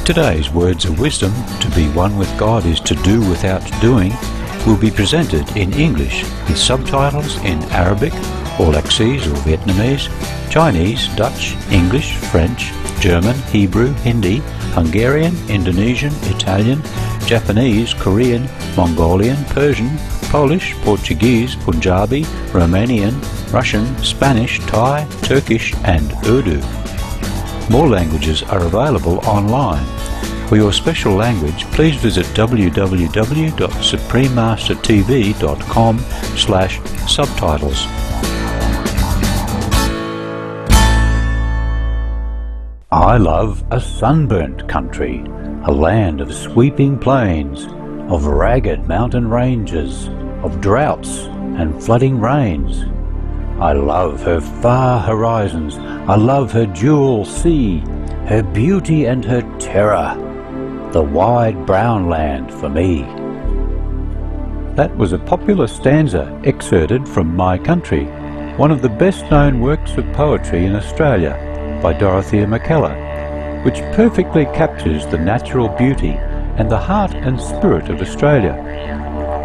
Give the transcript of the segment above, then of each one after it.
Today's words of wisdom, to be one with God is to do without doing, will be presented in English with subtitles in Arabic, or Lexi's or Vietnamese, Chinese, Dutch, English, French, German, Hebrew, Hindi, Hungarian, Indonesian, Italian, Japanese, Korean, Mongolian, Persian, Polish, Portuguese, Punjabi, Romanian, Russian, Spanish, Thai, Turkish and Urdu. More languages are available online. For your special language, please visit www.suprememastertv.com/subtitles. I love a sunburnt country, a land of sweeping plains, of ragged mountain ranges, of droughts and flooding rains. I love her far horizons, I love her jewel sea, her beauty and her terror, the wide brown land for me. That was a popular stanza excerpted from My Country, one of the best-known works of poetry in Australia by Dorothea McKellar, which perfectly captures the natural beauty and the heart and spirit of Australia.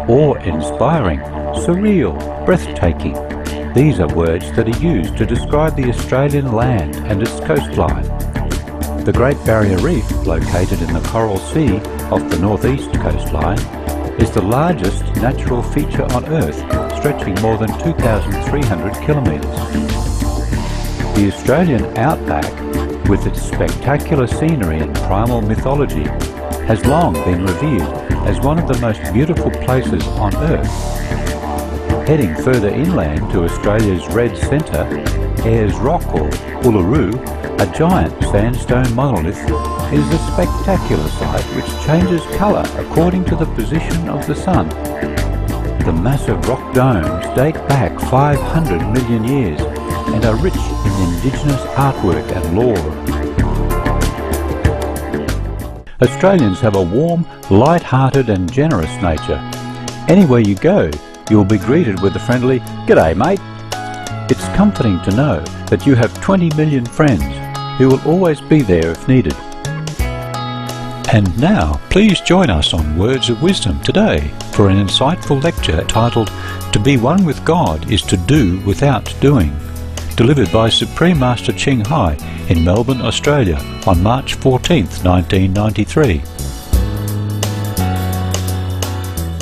Awe-inspiring, surreal, breathtaking. These are words that are used to describe the Australian land and its coastline. The Great Barrier Reef, located in the Coral Sea off the northeast coastline, is the largest natural feature on Earth, stretching more than 2,300 kilometres. The Australian outback, with its spectacular scenery and primal mythology, has long been revered as one of the most beautiful places on Earth. Heading further inland to Australia's Red Centre, Ayers Rock or Uluru, a giant sandstone monolith, is a spectacular sight which changes colour according to the position of the sun. The massive rock domes date back 500 million years and are rich in indigenous artwork and lore. Australians have a warm, light-hearted and generous nature. Anywhere you go, you will be greeted with a friendly, "G'day mate." It's comforting to know that you have 20 million friends who will always be there if needed. And now, please join us on Words of Wisdom today for an insightful lecture titled "To be one with God is to do without doing," delivered by Supreme Master Ching Hai in Melbourne, Australia on March 14th, 1993.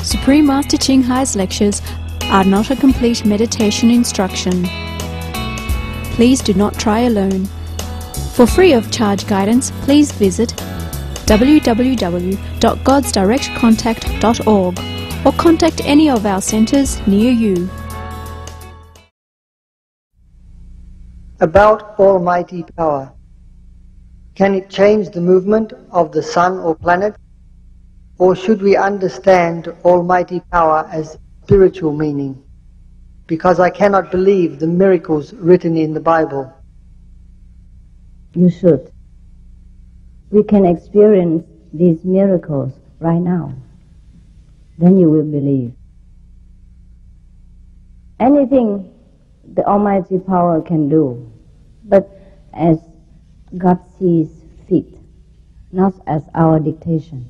Supreme Master Ching Hai's lectures are not a complete meditation instruction. Please do not try alone. For free of charge guidance, please visit www.godsdirectcontact.org or contact any of our centres near you. About almighty power. Can it change the movement of the sun or planet? Or should we understand almighty power as spiritual meaning? Because I cannot believe the miracles written in the Bible. You should. We can experience these miracles right now. Then you will believe. Anything the almighty power can do, but as God sees fit, not as our dictation.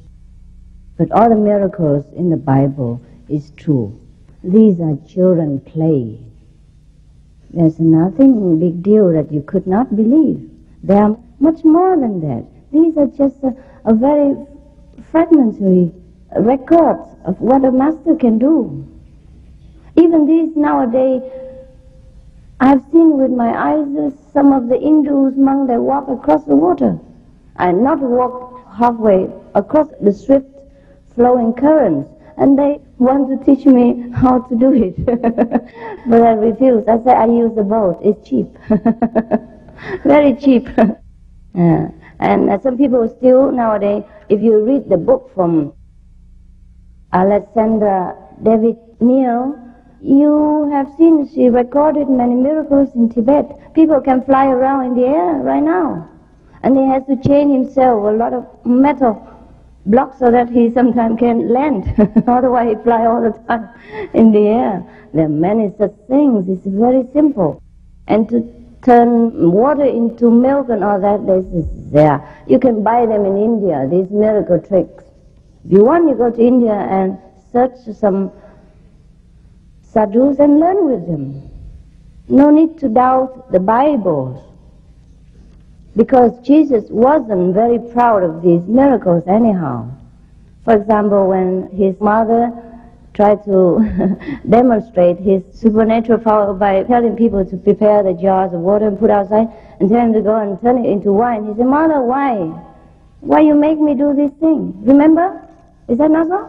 But all the miracles in the Bible is true. These are children play. There's nothing big deal that you could not believe. There are much more than that. These are just a very fragmentary records of what a master can do. Even these nowadays, I've seen with my eyes some of the Hindus monks that walk across the water, and not walk halfway across the swift flowing currents, and they want to teach me how to do it. But I refuse. I say I use the boat. It's cheap. Very cheap. And some people still nowadays, if you read the book from Alexandra David Neal, you have seen she recorded many miracles in Tibet. People can fly around in the air right now. And he has to chain himself a lot of metal blocks so that he sometimes can land. Otherwise he fly all the time in the air. There are many such things. It's very simple. And to turn water into milk and all that. This is there. You can buy them in India, these miracle tricks. If you want, you go to India and search some sadhus and learn with them. No need to doubt the Bible, because Jesus wasn't very proud of these miracles anyhow. For example, when his mother tried to demonstrate his supernatural power by telling people to prepare the jars of water and put outside and tell him to go and turn it into wine, he said, "Mother, why? Why you make me do this thing? Remember? Is that not so?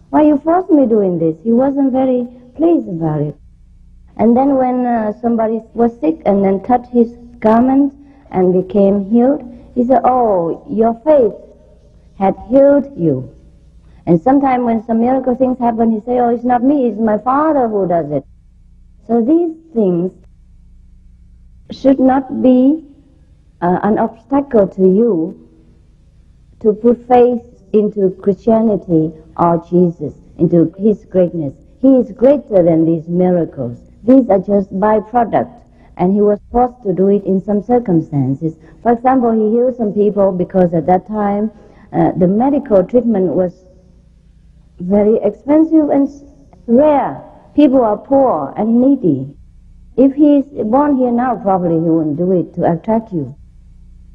Why you force me doing this?" He wasn't very pleased about it. And then when somebody was sick and then touched his garment and became healed, he said, "Oh, your faith had healed you." And sometimes when some miracle things happen, he say, "Oh, it's not me, it's my Father who does it." So these things should not be an obstacle to you to put faith into Christianity or Jesus, into his greatness. He is greater than these miracles. These are just byproducts, and he was forced to do it in some circumstances. For example, he healed some people because at that time the medical treatment was very expensive and rare. People are poor and needy. If he is born here now, probably he wouldn't do it to attract you.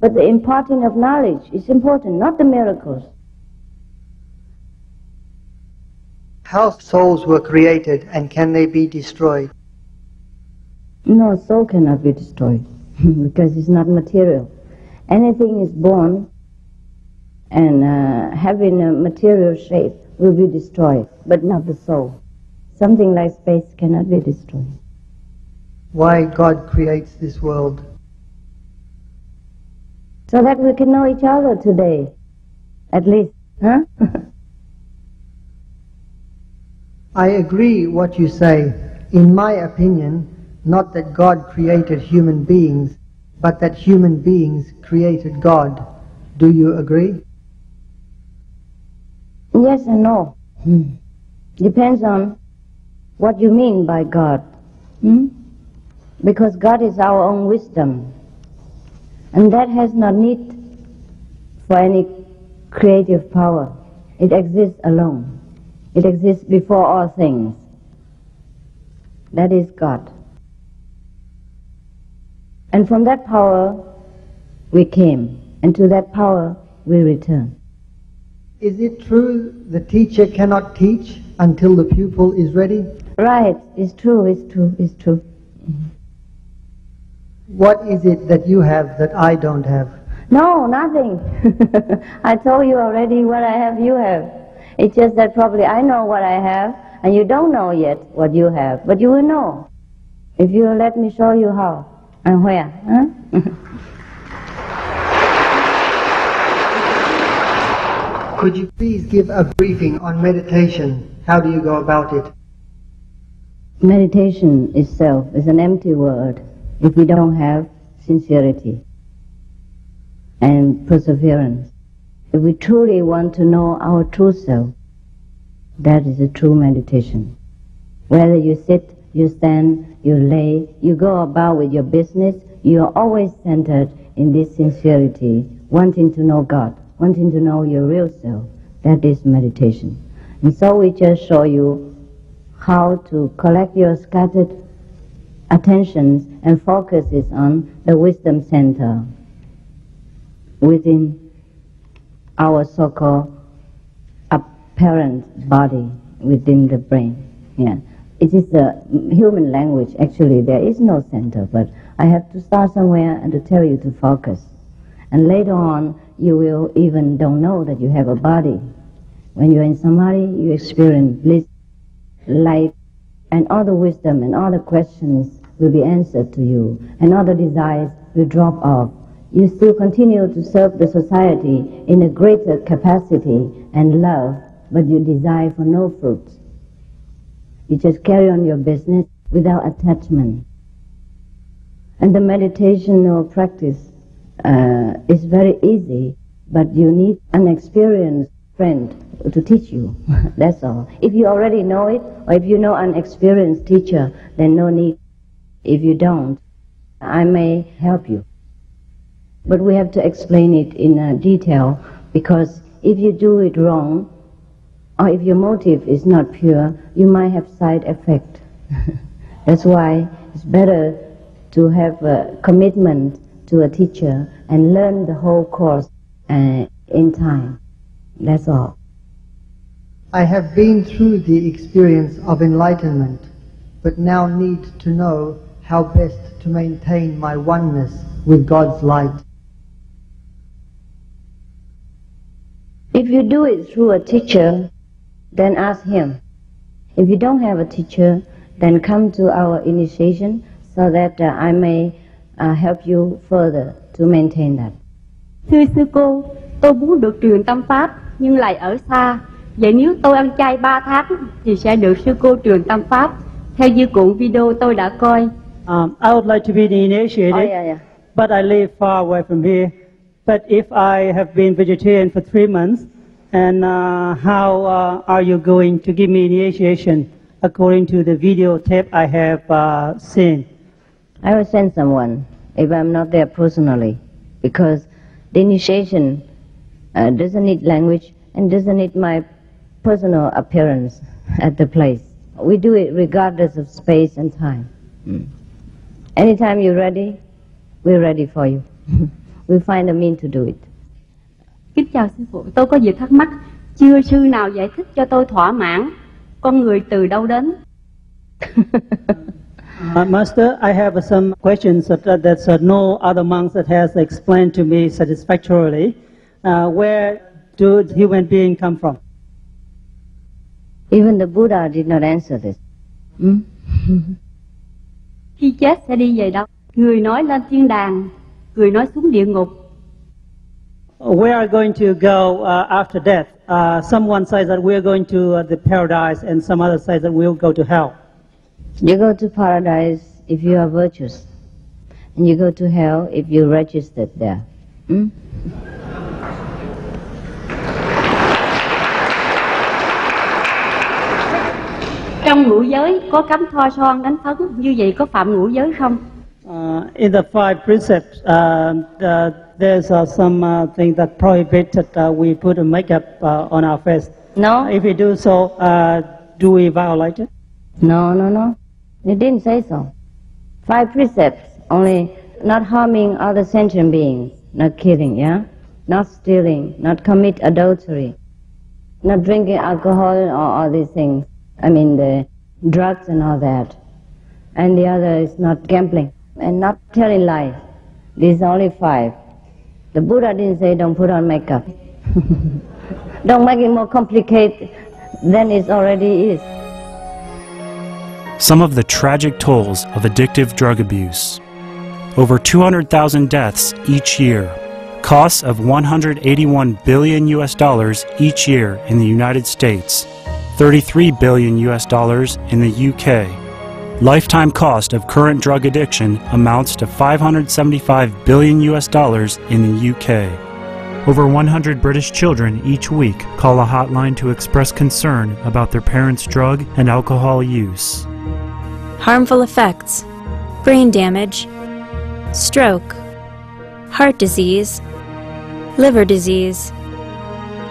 But the imparting of knowledge is important, not the miracles. How souls were created, and can they be destroyed? No, soul cannot be destroyed because it's not material. Anything is born and having a material shape will be destroyed, but not the soul. Something like space cannot be destroyed. Why God creates this world? So that we can know each other today, at least, huh? I agree what you say. In my opinion, not that God created human beings, but that human beings created God. Do you agree? Yes and no. Depends on what you mean by God. Because God is our own wisdom. And that has no need for any creative power. It exists alone. It exists before all things. That is God. And from that power we came, and to that power we return. Is it true the teacher cannot teach until the pupil is ready? Right, it's true, it's true, it's true. What is it that you have that I don't have? No, nothing. I told you already what I have, you have. It's just that probably I know what I have, and you don't know yet what you have. But you will know if you let me show you how and where. Huh? Could you please give a briefing on meditation? How do you go about it? Meditation itself is an empty word if we don't have sincerity and perseverance. If we truly want to know our true self, that is a true meditation. Whether you sit, you stand, you lay, you go about with your business, you are always centered in this sincerity, wanting to know God, wanting to know your real self. That is meditation. And so we just show you how to collect your scattered attentions and focuses on the wisdom center within our so-called apparent body within the brain. Yeah. It is a human language. Actually, there is no center, but I have to start somewhere and to tell you to focus. And later on, you will even don't know that you have a body. When you're in samadhi, you experience bliss, light, and all the wisdom and all the questions will be answered to you, and all the desires will drop off. You still continue to serve the society in a greater capacity and love, but you desire for no fruits. You just carry on your business without attachment. And the meditational practice is very easy, but you need an experienced friend to teach you. That's all. If you already know it, or if you know an experienced teacher, then no need. If you don't, I may help you. But we have to explain it in detail, because if you do it wrong, or if your motive is not pure, you might have side effect. That's why it's better to have a commitment to a teacher and learn the whole course in time. That's all. I have been through the experience of enlightenment, but now need to know how best to maintain my oneness with God's light. If you do it through a teacher, then ask him. If you don't have a teacher, then come to our initiation so that I may help you further to maintain that. Thưa sư cô, tôi muốn được truyền tâm pháp nhưng lại ở xa. Vậy nếu tôi ăn chay 3 tháng thì sẽ được sư cô truyền tâm pháp theo như cuộn video tôi đã coi. I would like to be initiated, but I live far away from here. But if I have been vegetarian for 3 months, and how are you going to give me initiation according to the video tape I have seen? I will send someone if I'm not there personally, because the initiation doesn't need language and doesn't need my personal appearance at the place. We do it regardless of space and time. Anytime you're ready, we're ready for you. We'll find a means to do it. Kính chào sư phụ, tôi có việc thắc mắc. Chưa sư nào giải thích cho tôi thỏa mãn. Con người từ đâu đến? Master, I have some questions that no other monks that has explained to me satisfactorily. Where do human beings come from? Even the Buddha did not answer this. Khi chết sẽ đi về đâu? Người nói lên thiên đàng, người nói xuống địa ngục. We are going to go after death. Someone says that we are going to the paradise, and some other says that we will go to hell. You go to paradise if you are virtuous, and you go to hell if you registered there. Trong ngũ giới có cấm thoa son đánh phấn, như vậy có phạm ngũ giới không? In the 5 precepts, there's some thing that prohibits that we put a makeup on our face. No. If we do so, do we violate it? No. It didn't say so. 5 precepts, only not harming other sentient beings, not killing, not stealing, not commit adultery, not drinking alcohol or all these things. I mean the drugs and all that. And the other is not gambling and not telling lies. These are only 5. The Buddha didn't say don't put on makeup. Don't make it more complicated than it already is. Some of the tragic tolls of addictive drug abuse. Over 200,000 deaths each year. Costs of $181 billion each year in the United States. $33 billion in the UK. Lifetime cost of current drug addiction amounts to $575 billion in the UK. Over 100 British children each week call a hotline to express concern about their parents' drug and alcohol use. Harmful effects: brain damage, stroke, heart disease, liver disease,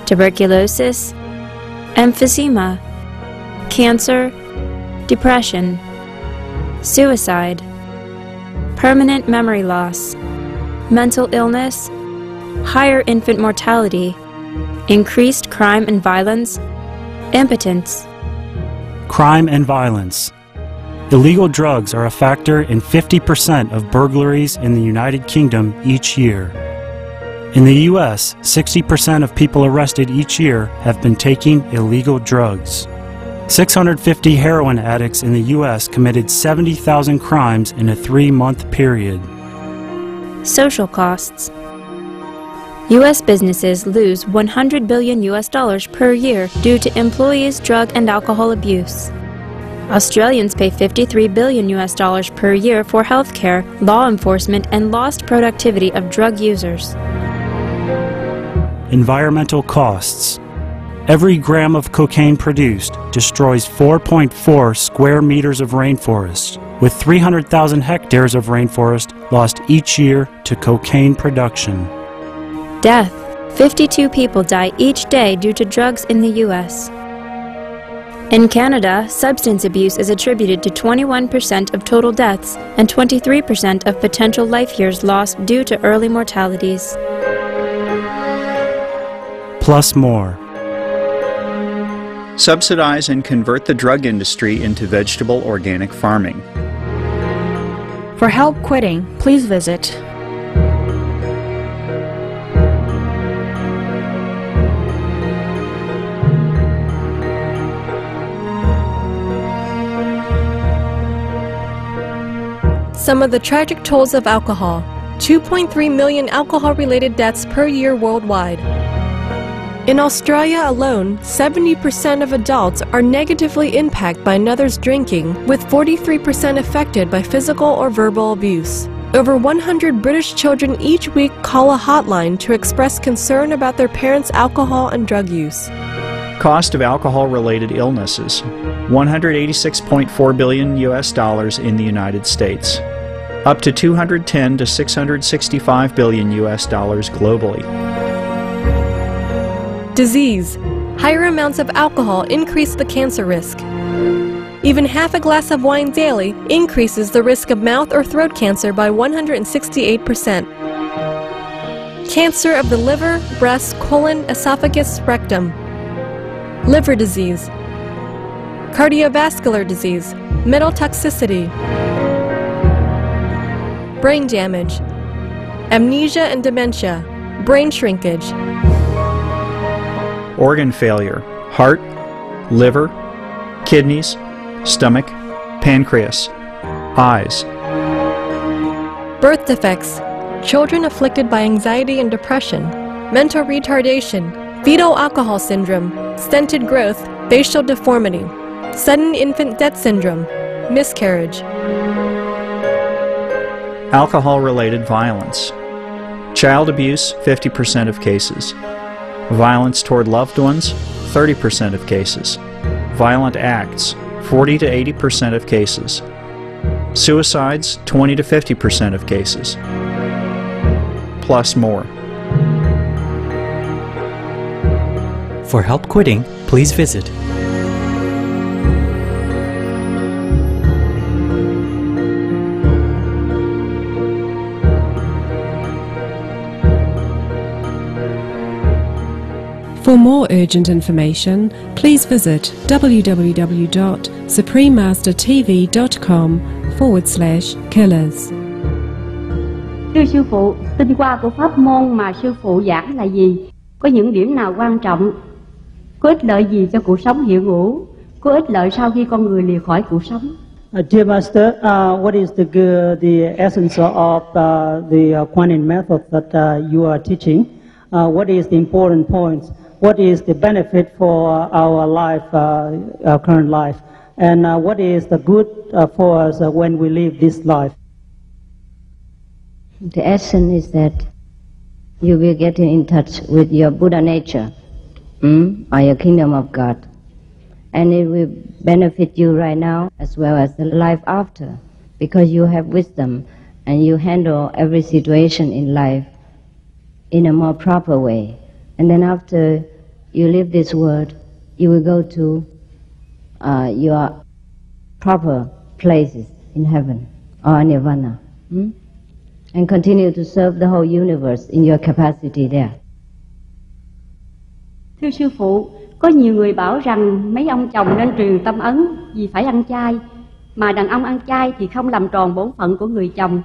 tuberculosis, emphysema, cancer, depression, suicide, permanent memory loss, mental illness, higher infant mortality, increased crime and violence, impotence. Crime and violence. Illegal drugs are a factor in 50% of burglaries in the United Kingdom each year. In the U.S., 60% of people arrested each year have been taking illegal drugs. 650 heroin addicts in the U.S. committed 70,000 crimes in a 3-month period. Social costs. U.S. businesses lose $100 billion per year due to employees' drug and alcohol abuse. Australians pay $53 billion per year for healthcare, law enforcement, and lost productivity of drug users. Environmental costs. Every gram of cocaine produced destroys 4.4 square meters of rainforest, with 300,000 hectares of rainforest lost each year to cocaine production. Death. 52 people die each day due to drugs in the U.S. In Canada, substance abuse is attributed to 21% of total deaths and 23% of potential life years lost due to early mortalities. Plus more. Subsidize and convert the drug industry into vegetable organic farming. For help quitting, please visit Some of the tragic tolls of alcohol. 2.3 million alcohol-related deaths per year worldwide. In Australia alone, 70% of adults are negatively impacted by another's drinking, with 43% affected by physical or verbal abuse. Over 100 British children each week call a hotline to express concern about their parents' alcohol and drug use. Cost of alcohol-related illnesses, $186.4 billion in the United States, up to $210 to $665 billion globally. Disease. Higher amounts of alcohol increase the cancer risk. Even half a glass of wine daily increases the risk of mouth or throat cancer by 168%. Cancer of the liver, breast, colon, esophagus, rectum. Liver disease. Cardiovascular disease. Metal toxicity. Brain damage. Amnesia and dementia. Brain shrinkage. Organ failure, heart, liver, kidneys, stomach, pancreas, eyes. Birth defects. Children afflicted by anxiety and depression. Mental retardation. Fetal alcohol syndrome. Stunted growth. Facial deformity. Sudden infant death syndrome. Miscarriage. Alcohol-related violence. Child abuse, 50% of cases. Violence toward loved ones, 30% of cases. Violent acts, 40 to 80% of cases. Suicides, 20 to 50% of cases. Plus more. For help quitting, please visit For more urgent information, please visit www.suprememastertv.com/killers. Thưa sư phụ, tinh hoa của pháp môn mà sư phụ giảng là gì? Có những điểm nào quan trọng? Có ích lợi gì cho cuộc sống hiện hữu? Có ích lợi sau khi con người lìa khỏi cuộc sống? Dear Master, what is the essence of the quantum method that you are teaching? What is the important points? What is the benefit for our life, our current life? And what is the good for us when we live this life? The essence is that you will get in touch with your Buddha nature, or your kingdom of God. And it will benefit you right now as well as the life after, because you have wisdom and you handle every situation in life in a more proper way. And then after you leave this world, you will go to your proper places in heaven or nirvana, and continue to serve the whole universe in your capacity there. Thưa sư phụ, có nhiều người bảo rằng mấy ông chồng nên truyền tâm ấn vì phải ăn chay, mà đàn ông ăn chay thì không làm tròn bổn phận của người chồng.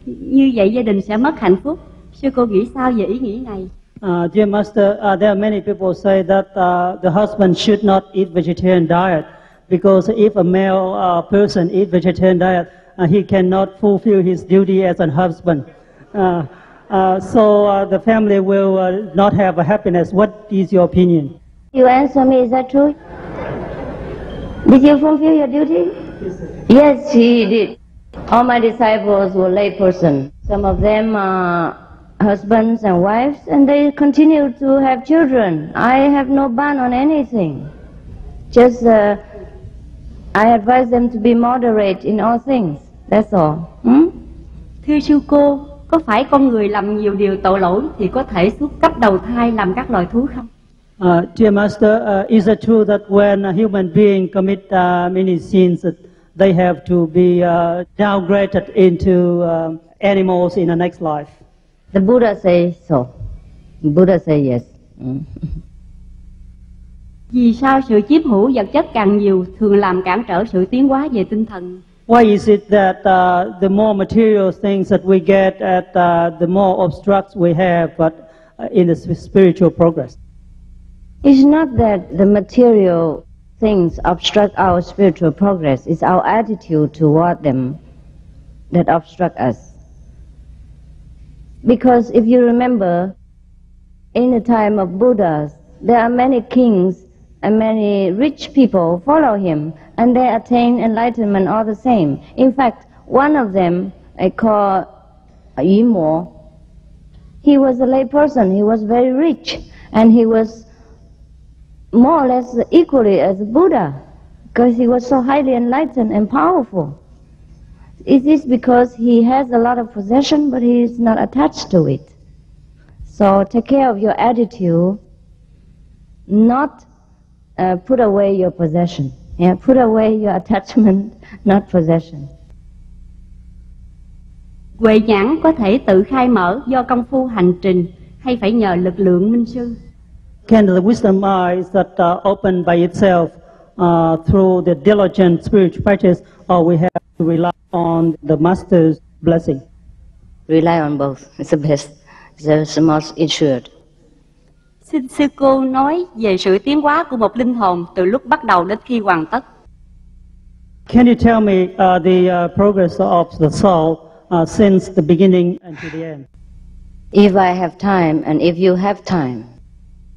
Như vậy gia đình sẽ mất hạnh phúc. Sư cô nghĩ sao về ý nghĩ này? Dear Master, there are many people say that the husband should not eat vegetarian diet because if a male person eat vegetarian diet, he cannot fulfill his duty as a husband. So the family will not have a happiness. What is your opinion? You answer me, is that true? Did you fulfill your duty? Yes, he did. All my disciples were lay person. Some of them are husbands and wives, and they continue to have children. I have no ban on anything. Just I advise them to be moderate in all things. That's all. Thưa sư cô, có phải con người làm nhiều điều tội lỗi thì có thể xuống cấp đầu thai làm các loài thú không? Dear Master, is it true that when a human being commit many sins, they have to be downgraded into animals in the next life? The Buddha says so. The Buddha say yes. Vì sao sự chiếm hữu vật chất càng nhiều thường làm cản trở sự tiến hóa về tinh thần? Why is it that the more material things that we get, the more obstructs we have, but in the spiritual progress? It's not that the material things obstruct our spiritual progress. It's our attitude toward them that obstruct us. Because if you remember, in the time of Buddha, there are many kings and many rich people follow him, and they attain enlightenment all the same. In fact, one of them, I call Yu Mo, he was a lay person, he was very rich, and he was more or less equally as Buddha, because he was so highly enlightened and powerful. It is because he has a lot of possession, but he is not attached to it. So take care of your attitude, not put away your possession. Yeah, put away your attachment, not possession. Huệ nhãn có thể tự khai mở do công phu hành trình hay phải nhờ lực lượng minh sư? Can the wisdom eyes that open by itself through the diligent spiritual practice, or we have to rely on the Master's blessing? Rely on both. It's the best. It's the most insured. Xin sư cô nói về sự tiến hóa của một linh hồn từ lúc bắt đầu đến khi hoàn tất. Can you tell me the progress of the soul since the beginning and to the end? If I have time, and if you have time,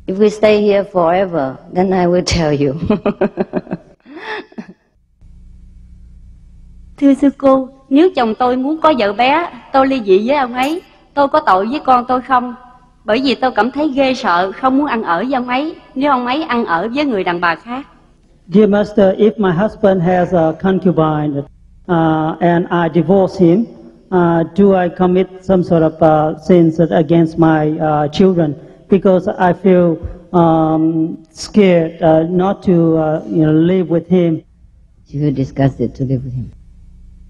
if we stay here forever, then I will tell you. Thưa sư cô, nếu chồng tôi muốn có vợ bé, tôi ly dị với ông ấy, tôi có tội với con tôi không? Bởi vì tôi cảm thấy ghê sợ, không muốn ăn ở với ông ấy, nếu ông ấy ăn ở với người đàn bà khác. Dear Master, if my husband has a concubine and I divorce him, do I commit some sort of sins against my children? Because I feel scared not to live with him. You feel disgusted to live with him.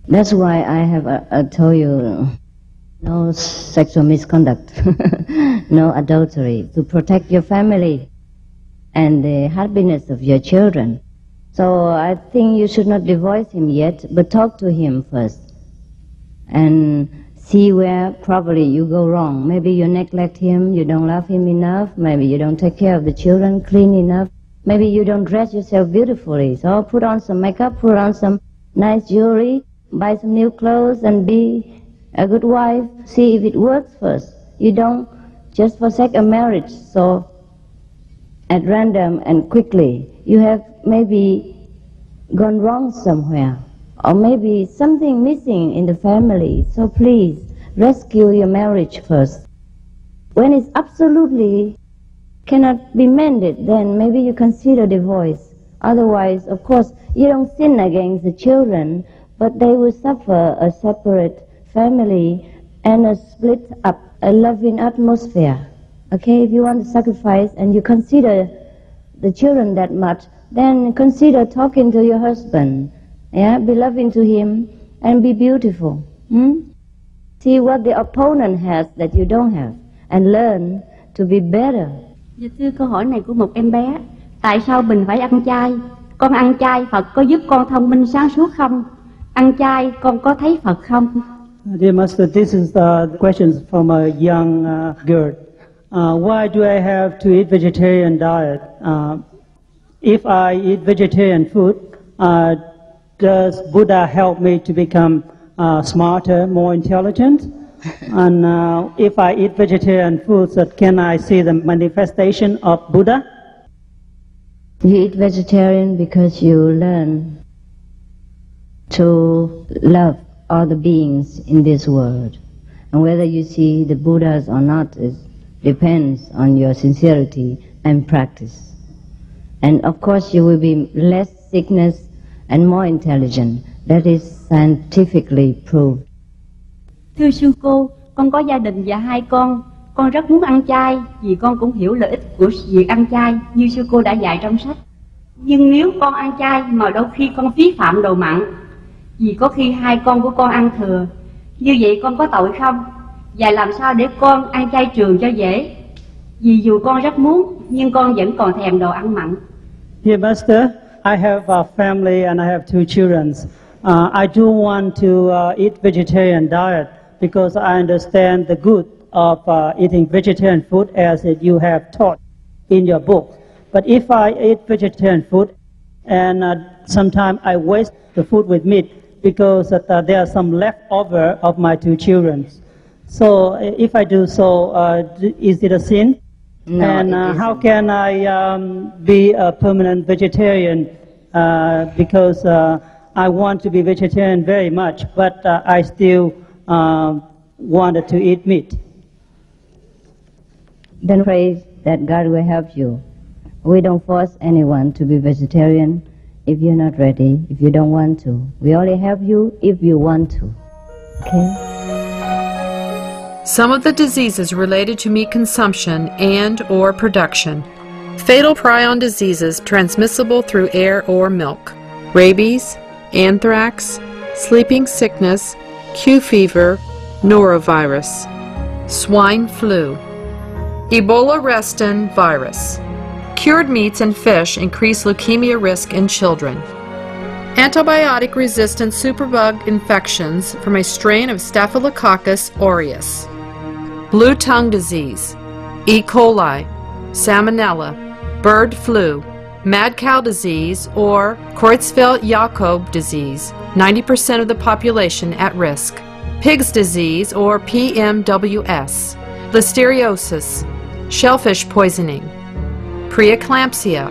That's why I have told you no sexual misconduct, no adultery, to protect your family and the happiness of your children. So I think you should not divorce him yet, but talk to him first and see where probably you go wrong. Maybe you neglect him, you don't love him enough, maybe you don't take care of the children clean enough, maybe you don't dress yourself beautifully. So put on some makeup, put on some nice jewelry, buy some new clothes and be a good wife. See if it works first. You don't just forsake a marriage so at random and quickly. You have maybe gone wrong somewhere, or maybe something missing in the family. So please rescue your marriage first. When it's absolutely cannot be mended, then maybe you consider divorce. Otherwise, of course, you don't sin against the children, but they will suffer a separate family and a split up, a loving atmosphere. Okay, if you want to sacrifice and you consider the children that much, then consider talking to your husband. Yeah, be loving to him and be beautiful. See what the opponent has that you don't have and learn to be better. Dạ thưa, câu hỏi này của một em bé. Tại sao mình phải ăn chay? Con ăn chay Phật có giúp con thông minh sáng suốt không? Ăn chay con có thấy Phật không? Dear Master, this is the questions from a young girl. Why do I have to eat vegetarian diet? If I eat vegetarian food, does Buddha help me to become smarter, more intelligent? And if I eat vegetarian foods, can I see the manifestation of Buddha? You eat vegetarian because you learn to love all the beings in this world. And whether you see the Buddhas or not, it depends on your sincerity and practice. And of course you will be less sickness and more intelligent. That is scientifically proved. Thưa sư cô, con có gia đình và 2 con. Con rất muốn ăn chay vì con cũng hiểu lợi ích của việc ăn chay như sư cô đã dạy trong sách. Nhưng nếu con ăn chay mà đôi khi con phí phạm đồ mặn, vì có khi 2 con của con ăn thừa, như vậy con có tội không? Và làm sao để con ăn chay trường cho dễ? Vì dù con rất muốn, nhưng con vẫn còn thèm đồ ăn mặn. Dear Master, I have a family and I have 2 children. I do want to eat vegetarian diet because I understand the good of eating vegetarian food as you have taught in your book. But if I eat vegetarian food and sometimes I waste the food with meat because there are some leftover of my 2 children. So if I do so, is it a sin? No, and how can I be a permanent vegetarian? Because I want to be vegetarian very much, but I still wanted to eat meat. Then pray that God will help you. We don't force anyone to be vegetarian if you're not ready, if you don't want to. We only help you if you want to. Okay? Some of the diseases related to meat consumption and or production. Fatal prion diseases transmissible through air or milk. Rabies, anthrax, sleeping sickness, Q fever, norovirus. Swine flu. Ebola restin virus. Cured meats and fish increase leukemia risk in children. Antibiotic-resistant superbug infections from a strain of Staphylococcus aureus. Blue tongue disease, E. coli, salmonella, bird flu, mad cow disease, or Creutzfeldt-Jakob disease, 90% of the population at risk. Pig's disease, or PMWS, listeriosis, shellfish poisoning, preeclampsia,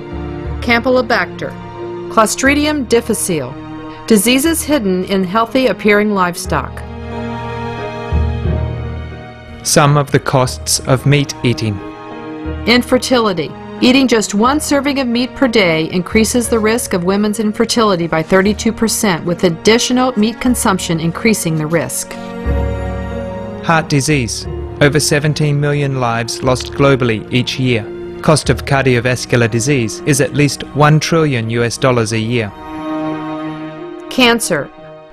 Campylobacter, Clostridium difficile, diseases hidden in healthy appearing livestock. Some of the costs of meat eating. Infertility. Eating just 1 serving of meat per day increases the risk of women's infertility by 32%, with additional meat consumption increasing the risk. Heart disease. Over 17 million lives lost globally each year. Cost of cardiovascular disease is at least $1 trillion a year. Cancer.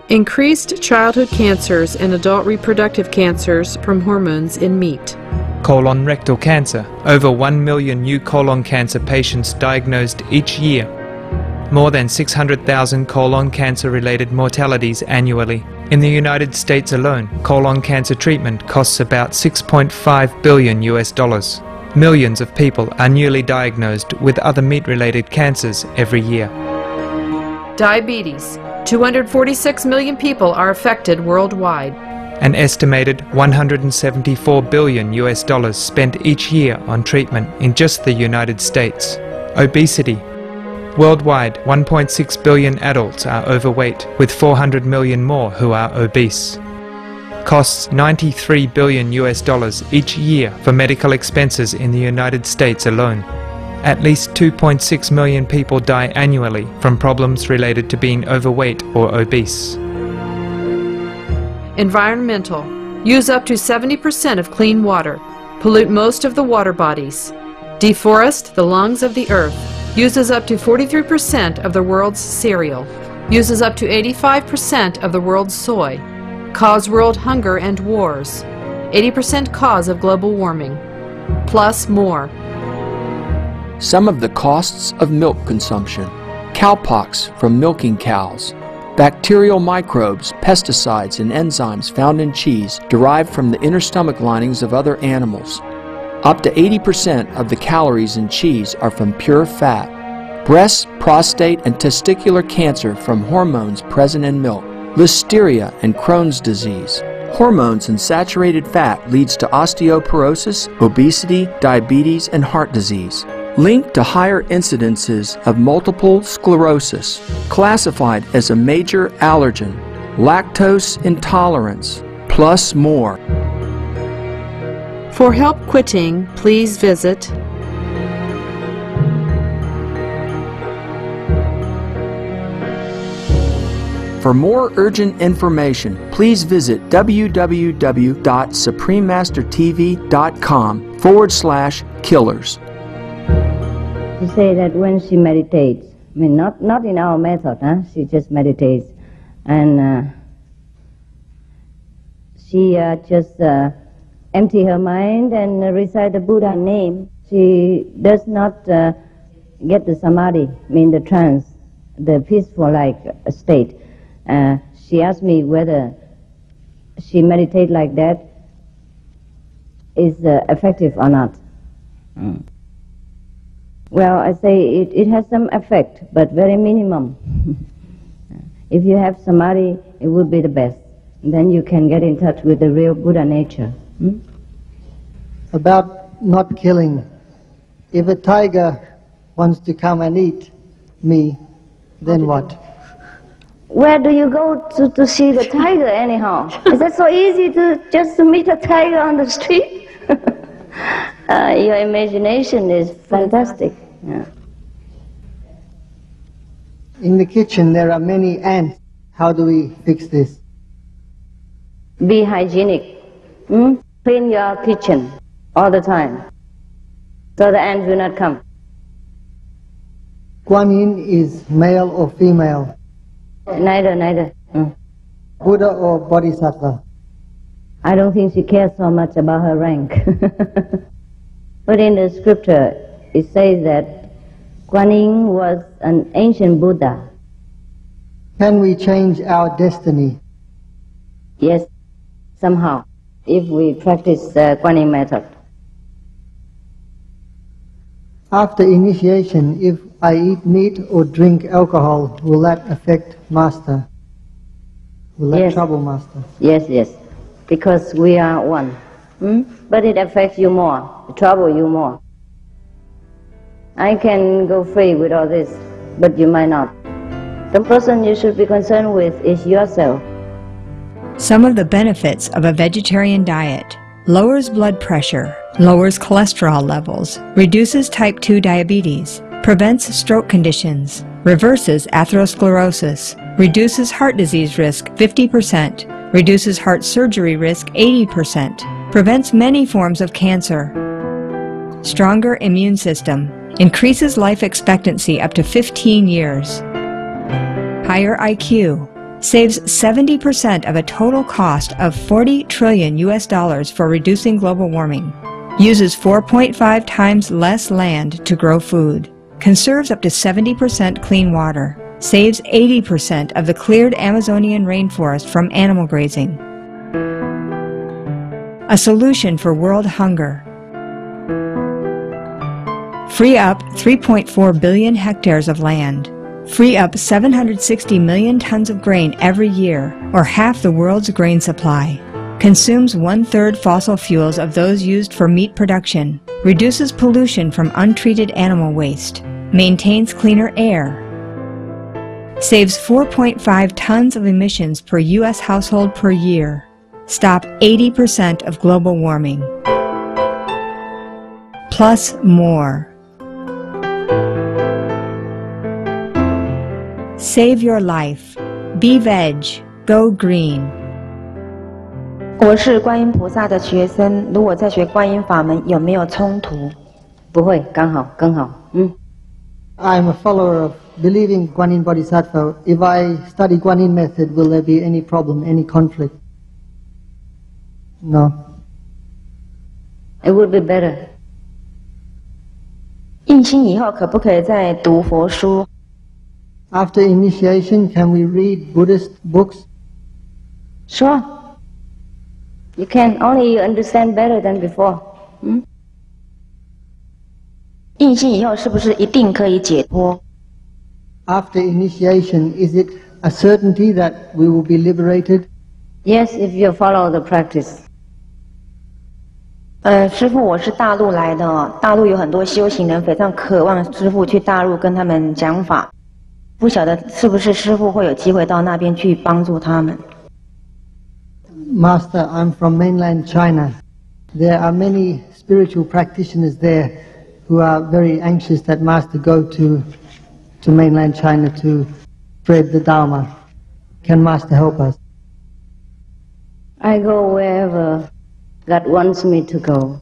Increased childhood cancers and adult reproductive cancers from hormones in meat. Colon rectal cancer. Over 1 million new colon cancer patients diagnosed each year. More than 600,000 colon cancer-related mortalities annually. In the United States alone, colon cancer treatment costs about $6.5 billion. Millions of people are newly diagnosed with other meat-related cancers every year. Diabetes. 246 million people are affected worldwide. An estimated $174 billion spent each year on treatment in just the United States. Obesity. Worldwide, 1.6 billion adults are overweight, with 400 million more who are obese. Costs $93 billion each year for medical expenses in the United States alone. At least 2.6 million people die annually from problems related to being overweight or obese. Environmental. Use up to 70% of clean water. Pollute most of the water bodies. Deforest the lungs of the earth. Uses up to 43% of the world's cereal. Uses up to 85% of the world's soy. Cause world hunger and wars. 80% cause of global warming. Plus more. Some of the costs of milk consumption. Cowpox from milking cows. Bacterial microbes, pesticides, and enzymes found in cheese derived from the inner stomach linings of other animals. Up to 80% of the calories in cheese are from pure fat. Breast, prostate, and testicular cancer from hormones present in milk. Listeria and Crohn's disease. Hormones in saturated fat leads to osteoporosis, obesity, diabetes, and heart disease. Linked to higher incidences of multiple sclerosis, classified as a major allergen, lactose intolerance, plus more. For help quitting, please visit For more urgent information, please visit www.suprememastertv.com/killers. She say that when she meditates, I mean, not in our method, she just meditates, and she just empty her mind and recite the Buddha name. She does not get the samadhi, I mean the trance, the peaceful-like state. She asked me whether she meditate like that is effective or not. Well, I say it has some effect, but very minimum. If you have samadhi, it would be the best. Then you can get in touch with the real Buddha nature. About not killing. If a tiger wants to come and eat me, then what? Where do you go to see the tiger anyhow? Is that so easy to just to meet a tiger on the street? Your imagination is fantastic. Yeah. In the kitchen there are many ants. How do we fix this? Be hygienic. Clean your kitchen all the time, so the ants will not come. Guan Yin is male or female? Neither. Buddha or Bodhisattva? I don't think she cares so much about her rank. But in the scripture, it says that Guan Yin was an ancient Buddha. Can we change our destiny? Yes, somehow, if we practice the Guan Yin method. After initiation, if I eat meat or drink alcohol, will that affect Master? Will that trouble Master? Yes, because we are one. But it affects you more, it troubles you more. I can go free with all this, but you might not. The person you should be concerned with is yourself. Some of the benefits of a vegetarian diet: lowers blood pressure, lowers cholesterol levels, reduces type 2 diabetes, prevents stroke conditions, reverses atherosclerosis, reduces heart disease risk 50%, reduces heart surgery risk 80%, prevents many forms of cancer. Stronger immune system, increases life expectancy up to 15 years. Higher IQ, saves 70% of a total cost of $40 trillion for reducing global warming. Uses 4.5 times less land to grow food. Conserves up to 70% clean water. Saves 80% of the cleared Amazonian rainforest from animal grazing. A solution for world hunger. Free up 3.4 billion hectares of land. Free up 760 million tons of grain every year, or half the world's grain supply. Consumes 1/3 fossil fuels of those used for meat production. Reduces pollution from untreated animal waste. Maintains cleaner air. Saves 4.5 tons of emissions per U.S. household per year. Stop 80% of global warming. Plus more. Save your life. Be veg. Go green. 我是观音菩萨的学生，如果在学观音法门，有没有冲突？不会，刚好，更好。I'm a follower of believing Guan Yin Bodhisattva. If I study Guan Yin method, will there be any problem, any conflict? No. It would be better. 印心以后可不可以再读佛书？ After initiation, can we read Buddhist books? Sure. You can, only you understand better than before. 印心以后是不是一定可以解脱？ After initiation, is it a certainty that we will be liberated? Yes, if you follow the practice. 师父，我是大陆来的哦，大陆有很多修行人非常渴望师父去大陆跟他们讲法，不晓得是不是师父会有机会到那边去帮助他们。 Master, I'm from mainland China. There are many spiritual practitioners there who are very anxious that Master go to mainland China to spread the Dharma. can Master help us? I go wherever God wants me to go.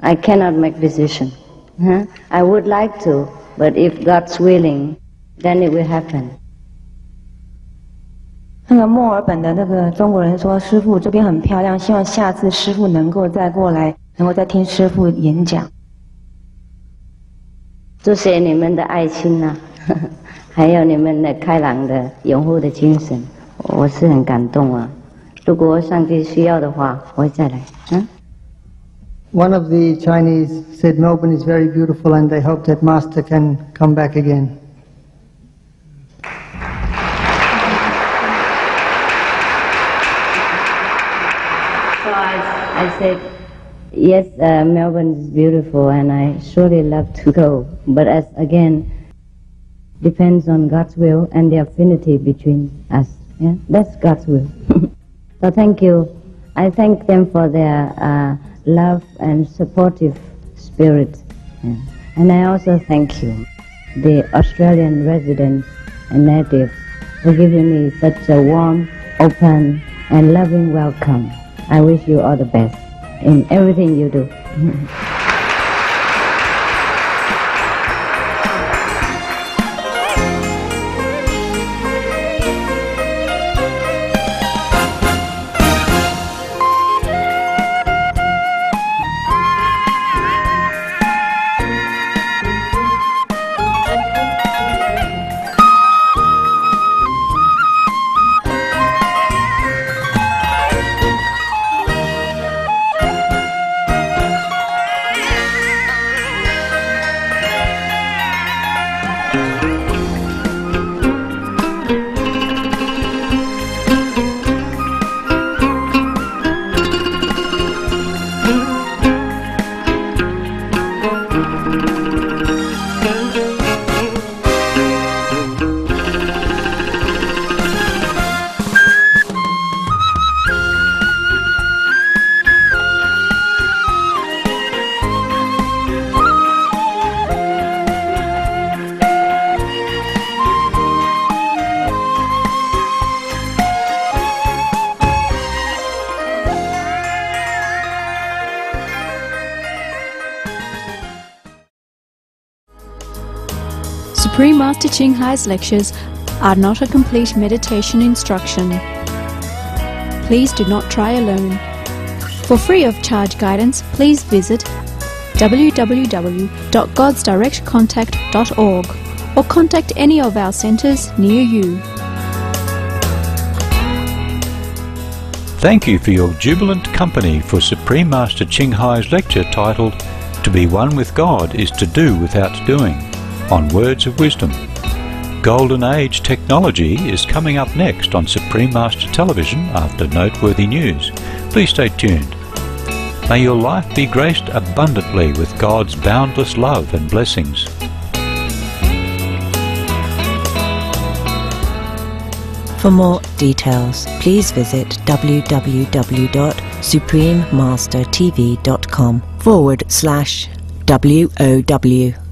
I cannot make decision. I would like to, but if God's willing, then it will happen. 那个墨尔本的那个中国人说：“师父这边很漂亮，希望下次师父能够再过来，能够再听师父演讲。”谢谢你们的爱心啊，还有你们的开朗的拥护的精神，我是很感动啊。如果上帝需要的话，我会再来。One of the Chinese said Melbourne is very beautiful and they hope that Master can come back again. So I said, yes, Melbourne is beautiful and I surely love to go. But as again, depends on God's will and the affinity between us. Yeah, that's God's will. So thank you. I thank them for their love and supportive spirit. Yeah. And I also thank you, the Australian residents and natives, for giving me such a warm, open, and loving welcome. I wish you all the best in everything you do. Supreme Master Ching Hai's lectures are not a complete meditation instruction. Please do not try alone. For free of charge guidance, please visit www.godsdirectcontact.org or contact any of our centres near you. Thank you for your jubilant company for Supreme Master Ching Hai's lecture titled "To be one with God is to do without doing" on Words of Wisdom. Golden Age technology is coming up next on Supreme Master Television after noteworthy news. Please stay tuned. May your life be graced abundantly with God's boundless love and blessings. For more details, please visit www.suprememastertv.com/WOW.